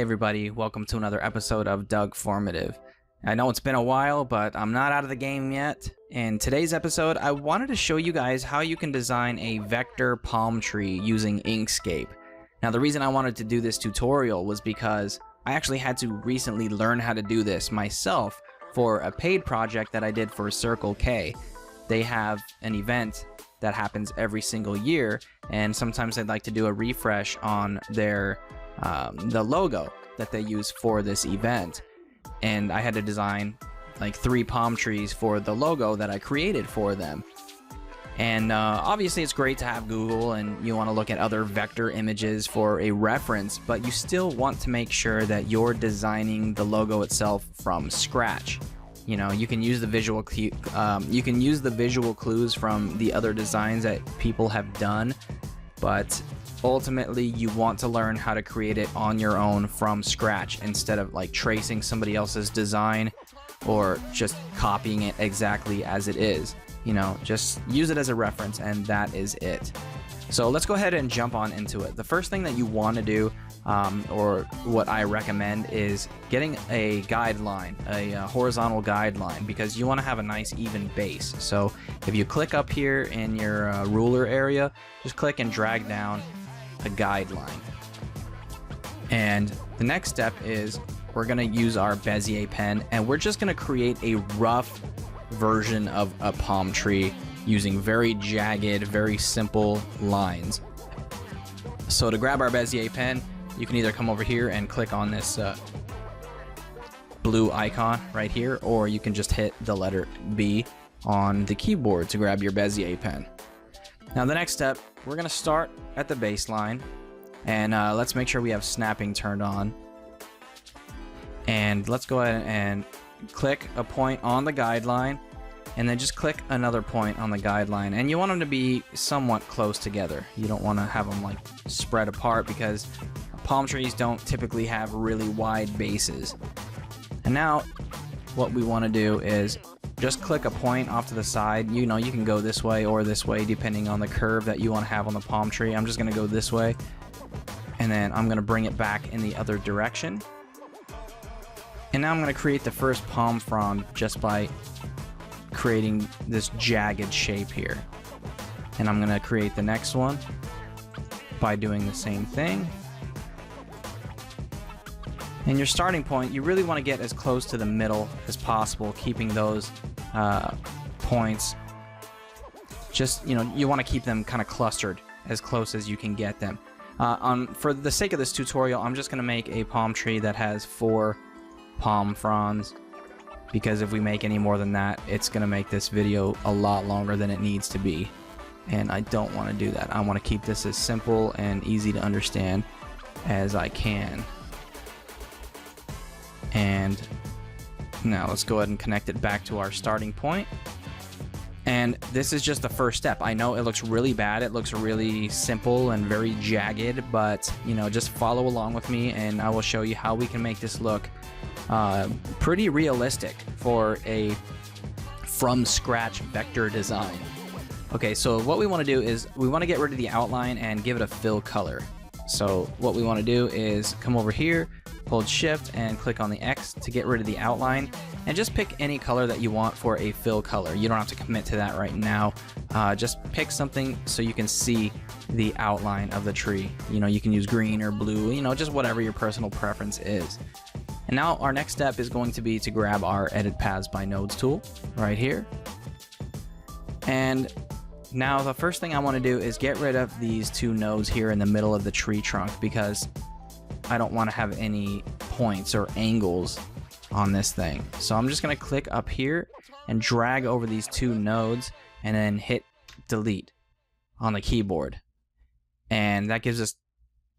everybody, welcome to another episode of Doug Formative. I know it's been a while, but I'm not out of the game yet. In today's episode, I wanted to show you guys how you can design a vector palm tree using Inkscape. Now, the reason I wanted to do this tutorial was because I actually had to recently learn how to do this myself for a paid project that I did for Circle K. They have an event that happens every single year, and sometimes they'd like to do a refresh on their the logo that they use for this event. And I had to design like 3 palm trees for the logo that I created for them. And obviously it's great to have Google and you want to look at other vector images for a reference, but you still want to make sure that you're designing the logo itself from scratch. You know, you can use the visual clues from the other designs that people have done, but ultimately you want to learn how to create it on your own from scratch instead of like tracing somebody else's design or just copying it exactly as it is. You know, just use it as a reference and that is it. So let's go ahead and jump on into it. The first thing that you want to do, or what I recommend, is getting a guideline, a horizontal guideline, because you want to have a nice even base. So if you click up here in your ruler area, just click and drag down a guideline. And the next step is we're going to use our Bezier pen and we're just going to create a rough version of a palm tree using very jagged, very simple lines. So to grab our Bezier pen, you can either come over here and click on this blue icon right here, or you can just hit the letter B on the keyboard to grab your Bezier pen. Now the next step, we're going to start at the baseline, and let's make sure we have snapping turned on. And let's go ahead and click a point on the guideline, and then just click another point on the guideline, and you want them to be somewhat close together. You don't want to have them like spread apart because palm trees don't typically have really wide bases. And now what we want to do is just click a point off to the side. You know, you can go this way or this way depending on the curve that you want to have on the palm tree. I'm just going to go this way, and then I'm going to bring it back in the other direction. And now I'm going to create the first palm frond just by creating this jagged shape here. And I'm going to create the next one by doing the same thing. And your starting point, you really want to get as close to the middle as possible, keeping those points just, you know, you want to keep them kind of clustered as close as you can get them. For the sake of this tutorial, I'm just going to make a palm tree that has 4 palm fronds, because if we make any more than that, it's going to make this video a lot longer than it needs to be, and I don't want to do that. I want to keep this as simple and easy to understand as I can. And now let's go ahead and connect it back to our starting point. And this is just the first step. I know it looks really bad, it looks really simple and very jagged, but you know, just follow along with me and I will show you how we can make this look pretty realistic for a from scratch vector design. Okay, so what we want to do is we want to get rid of the outline and give it a fill color. So what we want to do is come over here, hold shift and click on the X to get rid of the outline, and just pick any color that you want for a fill color. You don't have to commit to that right now. Just pick something so you can see the outline of the tree. You know, you can use green or blue, you know, just whatever your personal preference is. And now our next step is going to be to grab our Edit Paths by Nodes tool right here. And now the first thing I want to do is get rid of these 2 nodes here in the middle of the tree trunk, because I don't want to have any points or angles on this thing. So I'm just going to click up here and drag over these 2 nodes and then hit delete on the keyboard. And that gives us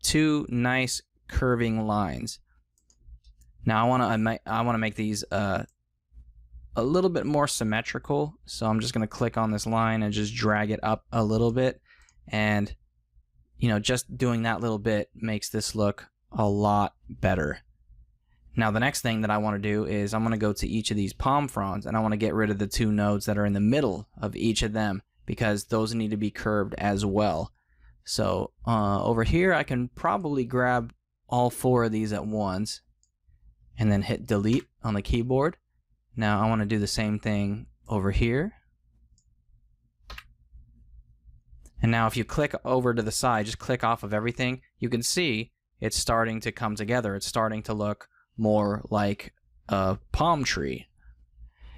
2 nice curving lines. Now I want to make these a little bit more symmetrical, so I'm just going to click on this line and just drag it up a little bit, and you know, just doing that little bit makes this look a lot better. Now the next thing that I want to do is I'm going to go to each of these palm fronds and I want to get rid of the 2 nodes that are in the middle of each of them, because those need to be curved as well. So over here I can probably grab all 4 of these at once and then hit delete on the keyboard. Now I want to do the same thing over here. And now if you click over to the side, just click off of everything, you can see it's starting to come together. It's starting to look more like a palm tree.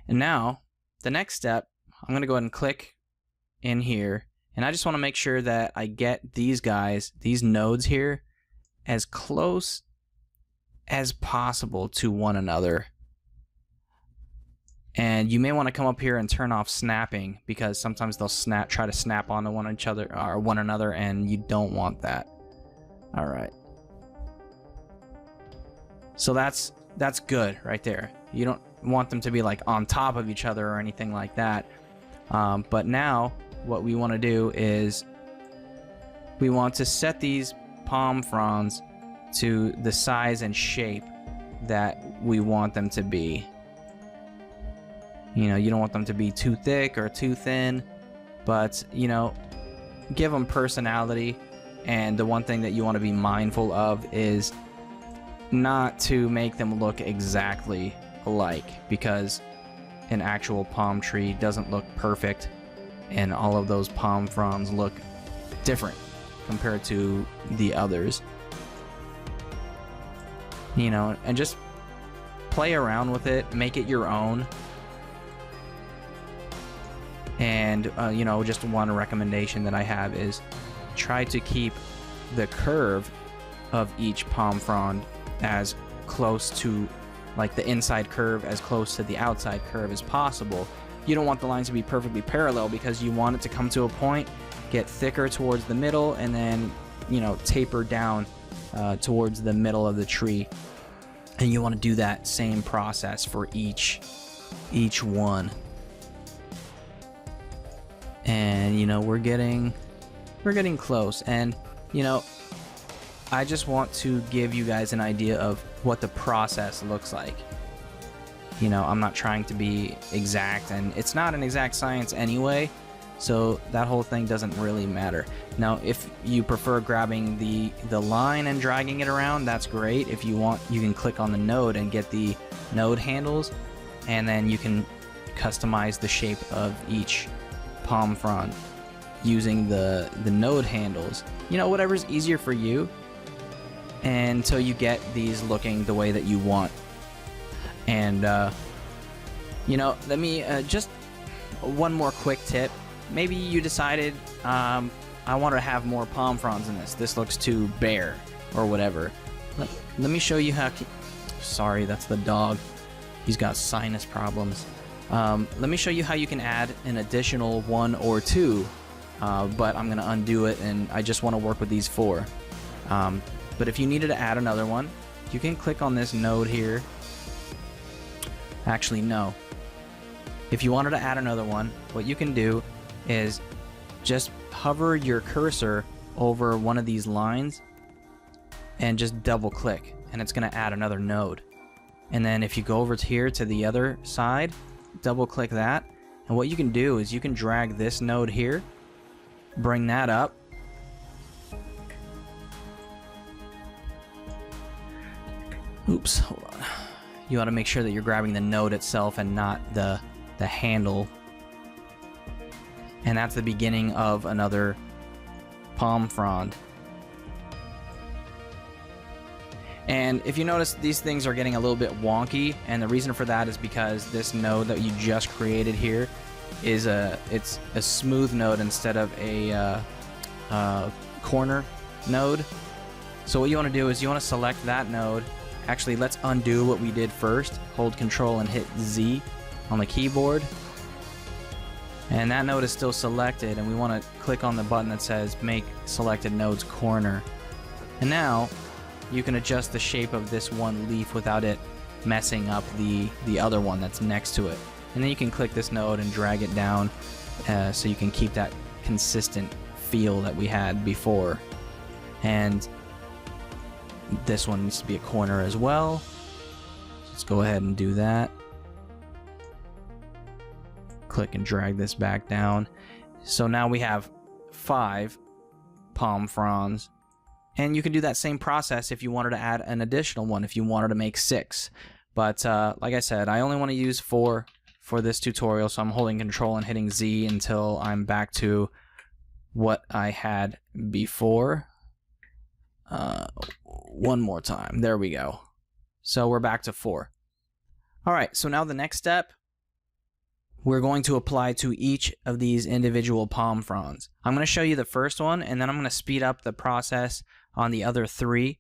And now the next step, I'm going to go ahead and click in here, and I just want to make sure that I get these guys, these nodes here, as close as possible to one another. And you may want to come up here and turn off snapping, because sometimes they'll try to snap onto one another, and you don't want that. All right. So that's good right there. You don't want them to be like on top of each other or anything like that. But now what we want to do is we want to set these palm fronds to the size and shape that we want them to be. You know, you don't want them to be too thick or too thin, but, you know, give them personality. And the one thing that you want to be mindful of is not to make them look exactly alike, because an actual palm tree doesn't look perfect, and all of those palm fronds look different compared to the others. You know, and just play around with it, make it your own. And you know, just one recommendation that I have is try to keep the curve of each palm frond as close to, like, the inside curve as close to the outside curve as possible. You don't want the lines to be perfectly parallel, because you want it to come to a point, get thicker towards the middle, and then, you know, taper down towards the middle of the tree. And you want to do that same process for each one. And, you know, we're getting close. And, you know, I just want to give you guys an idea of what the process looks like. You know, I'm not trying to be exact, and it's not an exact science anyway, so that whole thing doesn't really matter. Now, if you prefer grabbing the line and dragging it around, that's great. If you want, you can click on the node and get the node handles, and then you can customize the shape of each palm frond using the node handles. You know, whatever's easier for you, until you get these looking the way that you want. And you know, let me just one more quick tip. Maybe you decided I want to have more palm fronds in this looks too bare or whatever. Let me show you how. Sorry, that's the dog, he's got sinus problems. Let me show you how you can add an additional 1 or 2, but I'm gonna undo it, and I just want to work with these 4. But if you needed to add another one, you can click on this node here. Actually, no. If you wanted to add another one, what you can do is just hover your cursor over one of these lines and just double click, and it's going to add another node. And then if you go over here to the other side, double click that, and what you can do is you can drag this node here, bring that up, oops, hold on. You want to make sure that you're grabbing the node itself and not the handle. And that's the beginning of another palm frond. And if you notice, these things are getting a little bit wonky, and the reason for that is because this node that you just created here is it's a smooth node instead of a corner node. So what you want to do is you want to select that node. Actually, let's undo what we did first. Hold Control and hit Z on the keyboard. And that node is still selected, and we want to click on the button that says Make Selected Nodes Corner. And now you can adjust the shape of this one leaf without it messing up the other one that's next to it. And then you can click this node and drag it down so you can keep that consistent feel that we had before. And this one needs to be a corner as well. Let's go ahead and do that. Click and drag this back down. So now we have 5 palm fronds, And you can do that same process if you wanted to add an additional one, if you wanted to make 6. But like I said, I only want to use 4 for this tutorial, so I'm holding Control and hitting Z until I'm back to what I had before. One more time. There we go. So we're back to 4. Alright, so now the next step, we're going to apply to each of these individual palm fronds. I'm going to show you the first one, and then I'm going to speed up the process on the other 3,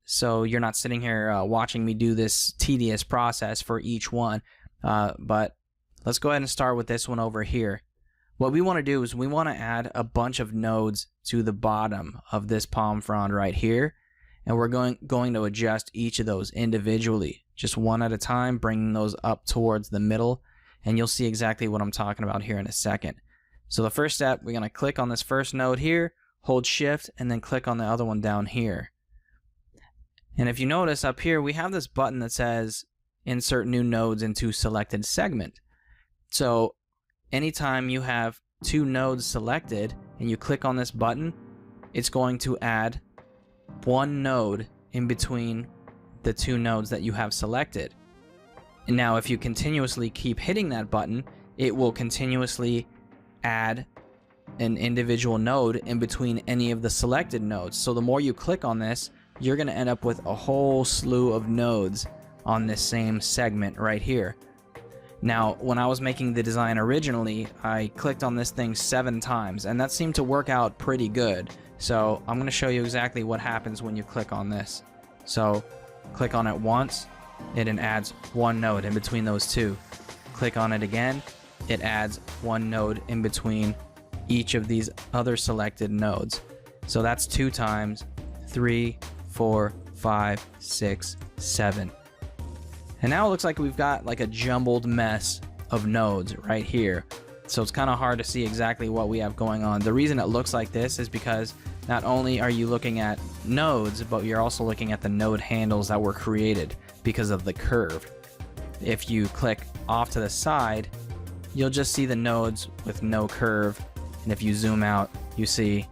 so you're not sitting here watching me do this tedious process for each one. But let's go ahead and start with this one over here. What we want to do is we want to add a bunch of nodes to the bottom of this palm frond right here, and we're going to adjust each of those individually, just one at a time, bringing those up towards the middle, and you'll see exactly what I'm talking about here in a second. So the first step, we're going to click on this first node here, hold shift, and then click on the other one down here. And if you notice up here, we have this button that says insert new nodes into selected segment. So anytime you have 2 nodes selected and you click on this button, it's going to add 1 node in between the 2 nodes that you have selected. And now if you continuously keep hitting that button, it will continuously add an individual node in between any of the selected nodes. So the more you click on this, you're going to end up with a whole slew of nodes on this same segment right here. Now, when I was making the design originally, I clicked on this thing 7 times, and that seemed to work out pretty good. So I'm going to show you exactly what happens when you click on this. So click on it once, it adds 1 node in between those 2. Click on it again, it adds 1 node in between each of these other selected nodes. So that's 2 times, 3, 4, 5, 6, 7. And now it looks like we've got like a jumbled mess of nodes right here. So it's kind of hard to see exactly what we have going on. The reason it looks like this is because not only are you looking at nodes, but you're also looking at the node handles that were created because of the curve. If you click off to the side, you'll just see the nodes with no curve. And if you zoom out, you see,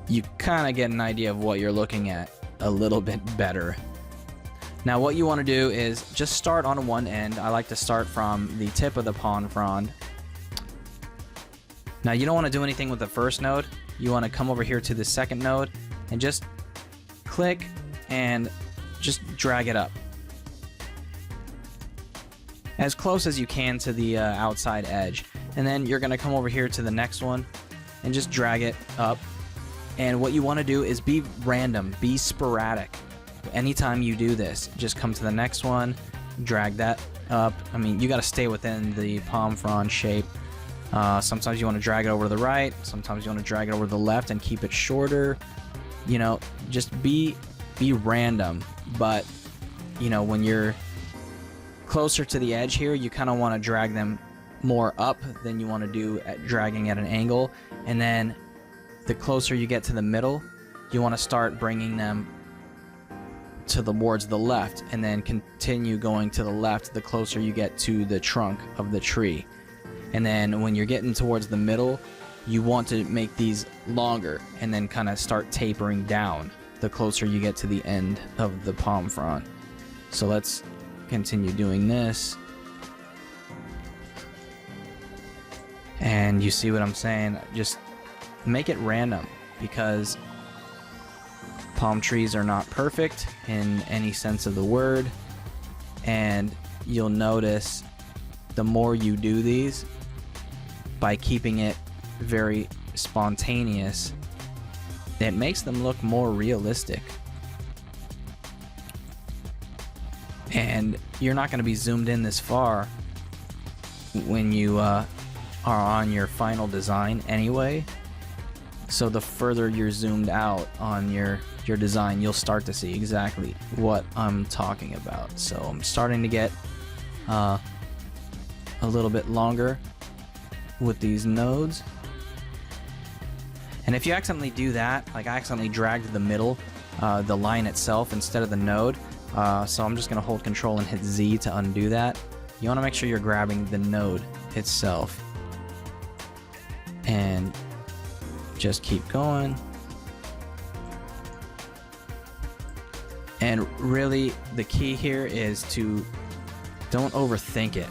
you kind of get an idea of what you're looking at a little bit better. Now what you want to do is just start on one end. I like to start from the tip of the palm frond. Now you don't want to do anything with the first node. You want to come over here to the second node and just click and just drag it up as close as you can to the outside edge. And then you're going to come over here to the next one and just drag it up. And what you want to do is be random, be sporadic. Anytime you do this, just come to the next one, drag that up. I mean, you got to stay within the palm frond shape. Sometimes you want to drag it over to the right, sometimes you want to drag it over to the left and keep it shorter. You know, just be random. But you know, when you're closer to the edge here, you kind of want to drag them more up than you want to do at dragging at an angle. And then the closer you get to the middle, you want to start bringing them towards the left, and then continue going to the left the closer you get to the trunk of the tree. And then when you're getting towards the middle, you want to make these longer and then kind of start tapering down the closer you get to the end of the palm frond. So let's continue doing this. And you see what I'm saying? Just make it random, because palm trees are not perfect in any sense of the word, and you'll notice the more you do these, by keeping it very spontaneous, it makes them look more realistic. And you're not going to be zoomed in this far when you are on your final design anyway. So the further you're zoomed out on your design, you'll start to see exactly what I'm talking about. So I'm starting to get a little bit longer with these nodes. And if you accidentally do that, like I accidentally dragged the middle, the line itself instead of the node, so I'm just going to hold Control and hit Z to undo that. You want to make sure you're grabbing the node itself. And just keep going. And really, the key here is to don't overthink it.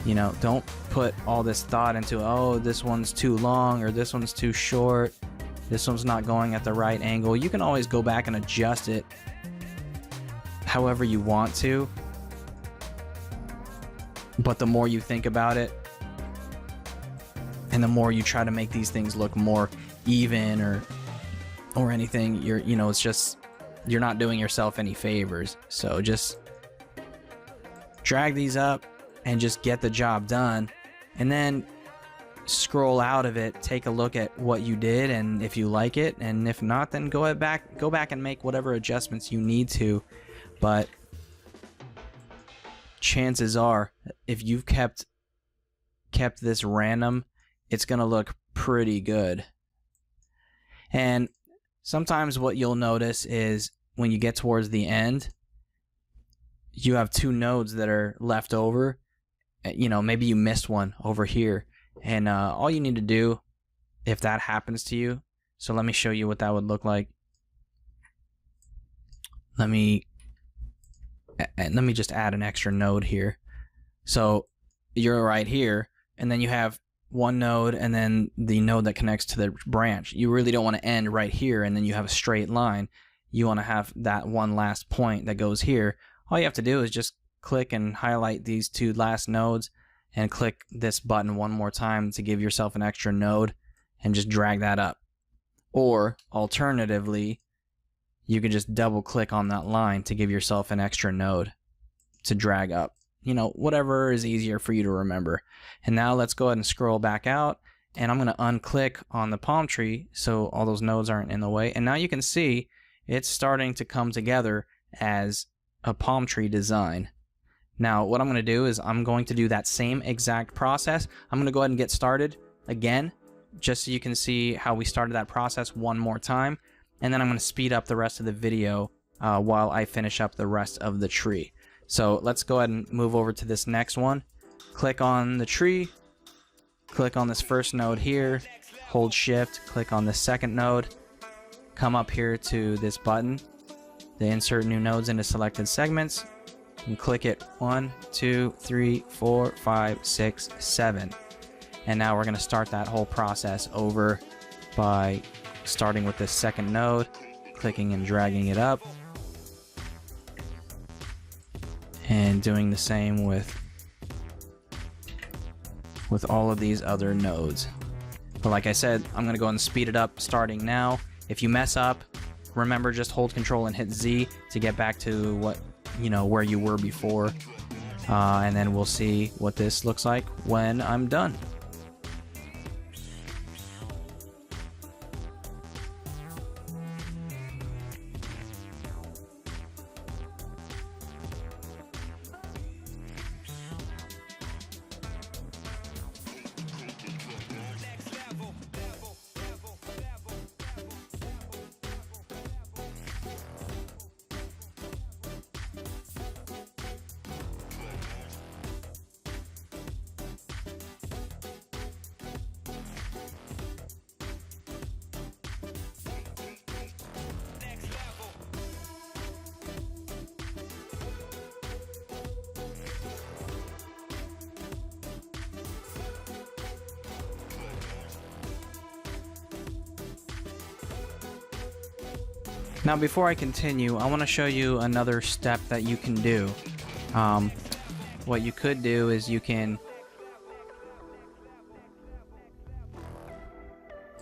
You know, don't put all this thought into, oh, this one's too long or this one's too short. This one's not going at the right angle. You can always go back and adjust it however you want to. But the more you think about it, and the more you try to make these things look more even or anything, it's just, you're not doing yourself any favors. So just drag these up and just get the job done, and then scroll out of it, take a look at what you did, and if you like it, and if not, then go back and make whatever adjustments you need to. But chances are, if you've kept this random, it's gonna look pretty good. And sometimes what you'll notice is when you get towards the end, you have two nodes that are left over. Maybe you missed one over here, and all you need to do, if that happens to you, so let me show you what that would look like. Let me just add an extra node here. So you're right here, and then you have one node and then the node that connects to the branch. You really don't want to end right here and then you have a straight line. You want to have that one last point that goes here. All you have to do is just click and highlight these two last nodes and click this button one more time to give yourself an extra node and just drag that up. Or alternatively, you can just double click on that line to give yourself an extra node to drag up. Whatever is easier for you to remember. And now let's go ahead and scroll back out, and I'm going to unclick on the palm tree so all those nodes aren't in the way. And now you can see it's starting to come together as a palm tree design. Now what I'm going to do is I'm going to do that same exact process. I'm going to go ahead and get started again, just so you can see how we started that process one more time. And then I'm going to speed up the rest of the video while I finish up the rest of the tree. So let's go ahead and move over to this next one. Click on the tree, click on this first node here, hold shift, click on the second node, come up here to this button, the insert new nodes into selected segments, and click it 1, 2, 3, 4, 5, 6, 7. And now we're going to start that whole process over by starting with this second node, clicking and dragging it up, and doing the same with all of these other nodes. But like I said, I'm going to go ahead and speed it up starting now. If you mess up, remember, just hold control and hit Z to get back to where you were before, and then we'll see what this looks like when I'm done. Now before I continue, I want to show you another step that you can do. What you could do is you can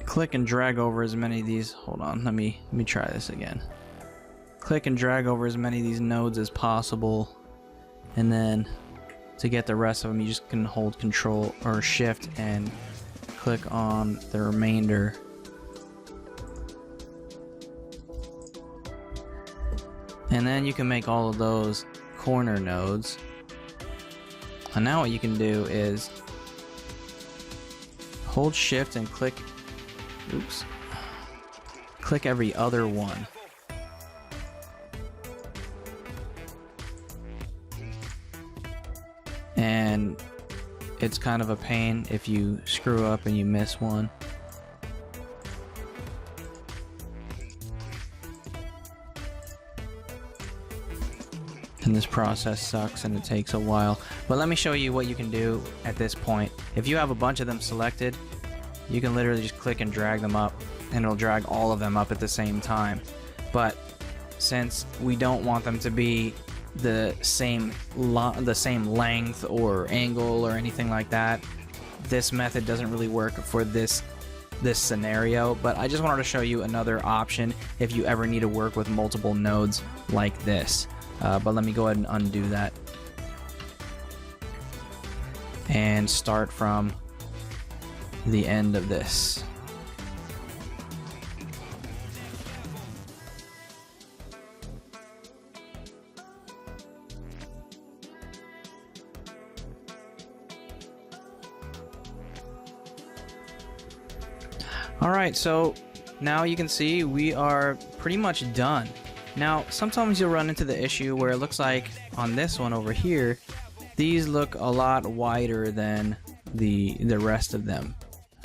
click and drag over as many of these. Hold on, let me try this again. Click and drag over as many of these nodes as possible, and then to get the rest of them, you just can hold Control or Shift and click on the remainder. And then you can make all of those corner nodes. And now what you can do is hold Shift and click, click every other one. And it's kind of a pain if you screw up and you miss one. And this process sucks and it takes a while. But let me show you what you can do at this point. If you have a bunch of them selected, you can literally just click and drag them up, and it'll drag all of them up at the same time. But since we don't want them to be the same length or angle or anything like that, this method doesn't really work for this scenario. But I just wanted to show you another option if you ever need to work with multiple nodes like this. But let me go ahead and undo that and start from the end of this. Alright, so now you can see we are pretty much done. Now, sometimes you'll run into the issue where it looks like on this one over here, these look a lot wider than the rest of them.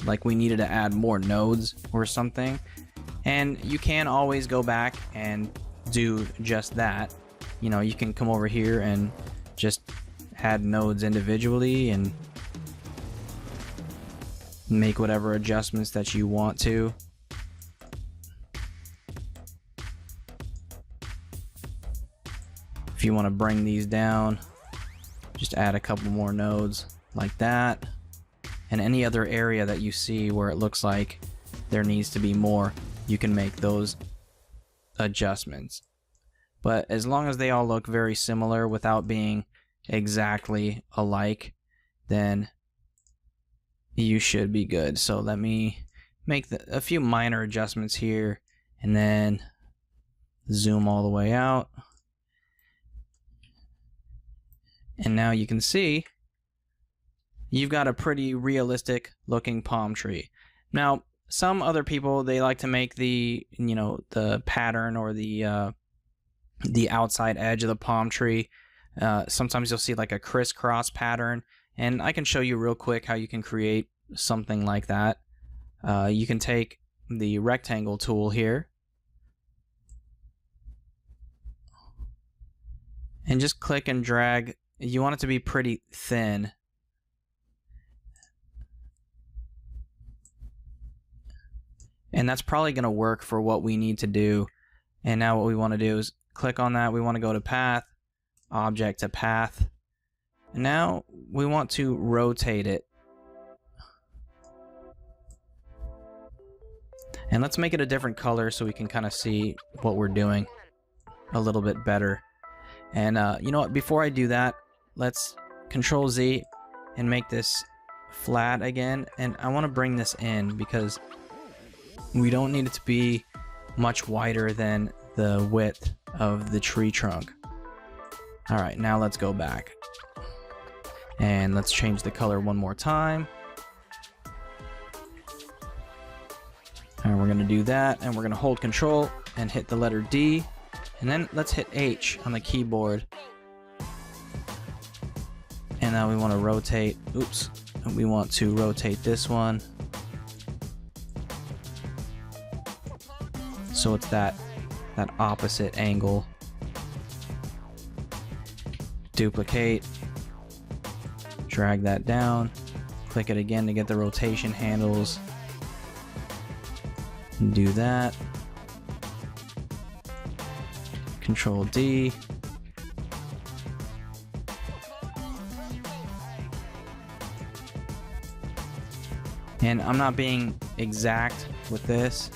Like we needed to add more nodes or something. And you can always go back and do just that. You know, you can come over here and just add nodes individually and make whatever adjustments that you want to. If you want to bring these down, just add a couple more nodes like that. And any other area that you see where it looks like there needs to be more, you can make those adjustments. But as long as they all look very similar without being exactly alike, then you should be good. So let me make a few minor adjustments here and then zoom all the way out. And now you can see you've got a pretty realistic looking palm tree. Now, some other people, they like to make the, you know, the pattern or the outside edge of the palm tree. Sometimes you'll see like a crisscross pattern, and I can show you real quick how you can create something like that. You can take the rectangle tool here and just click and drag. You want it to be pretty thin. And that's probably going to work for what we need to do. And now what we want to do is click on that. We want to go to path, object to path. And now we want to rotate it. And let's make it a different color so we can kind of see what we're doing a little bit better. And you know what, before I do that, let's Control Z and make this flat again. And I want to bring this in because we don't need it to be much wider than the width of the tree trunk. Alright, now let's go back. And let's change the color one more time. And we're going to do that, and we're going to hold Control and hit the letter D. And then let's hit H on the keyboard. And now we want to rotate, oops, we want to rotate this one. So it's that opposite angle. Duplicate, drag that down, click it again to get the rotation handles. Do that. Control D. And I'm not being exact with this.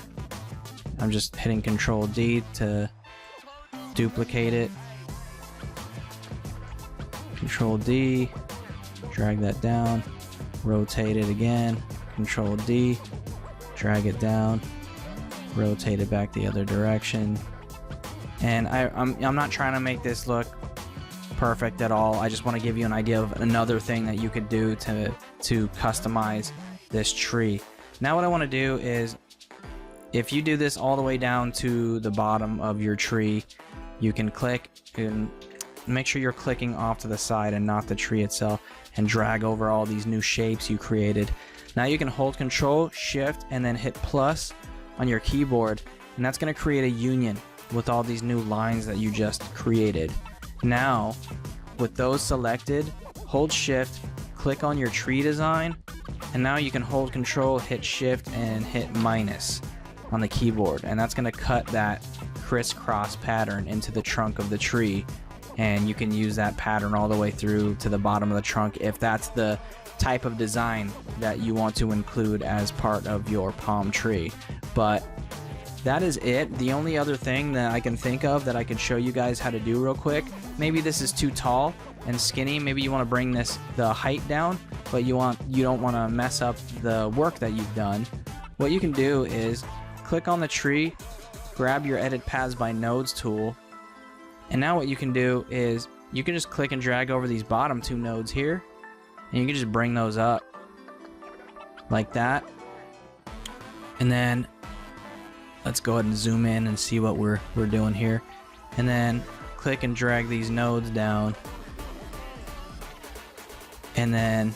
I'm just hitting Control D to duplicate it. Control D, drag that down, rotate it again. Control D, drag it down, rotate it back the other direction. And I'm not trying to make this look perfect at all. I just want to give you an idea of another thing that you could do to customize this tree. Now what I want to do is, if you do this all the way down to the bottom of your tree, you can click and make sure you're clicking off to the side and not the tree itself, and drag over all these new shapes you created. Now you can hold Control, Shift, and then hit plus on your keyboard, and that's going to create a union with all these new lines that you just created. Now, with those selected, hold shift, click on your tree design, and now you can hold control, hit shift, and hit minus on the keyboard, and that's going to cut that crisscross pattern into the trunk of the tree, and you can use that pattern all the way through to the bottom of the trunk if that's the type of design that you want to include as part of your palm tree. But that is it. The only other thing that I can think of that I can show you guys how to do real quick, maybe this is too tall and skinny, maybe you want to bring the height down, but you don't want to mess up the work that you've done. What you can do is click on the tree, grab your Edit Paths by Nodes tool, and now what you can do is you can just click and drag over these bottom two nodes here, and you can just bring those up like that. And then let's go ahead and zoom in and see what we're doing here. And then click and drag these nodes down. And then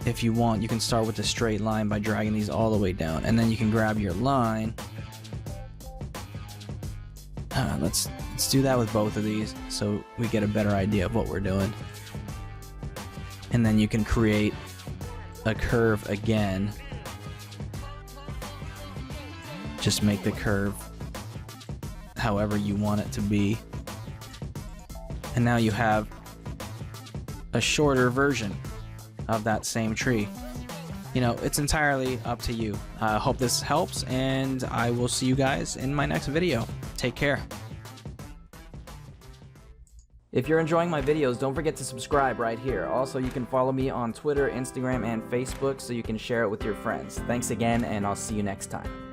if you want, you can start with a straight line by dragging these all the way down. And then you can grab your line. Let's do that with both of these so we get a better idea of what we're doing. And then you can create a curve again. Just make the curve however you want it to be. And now you have a shorter version of that same tree. You know, it's entirely up to you. I hope this helps, and I will see you guys in my next video. Take care. If you're enjoying my videos, don't forget to subscribe right here. Also, you can follow me on Twitter, Instagram, and Facebook so you can share it with your friends. Thanks again, and I'll see you next time.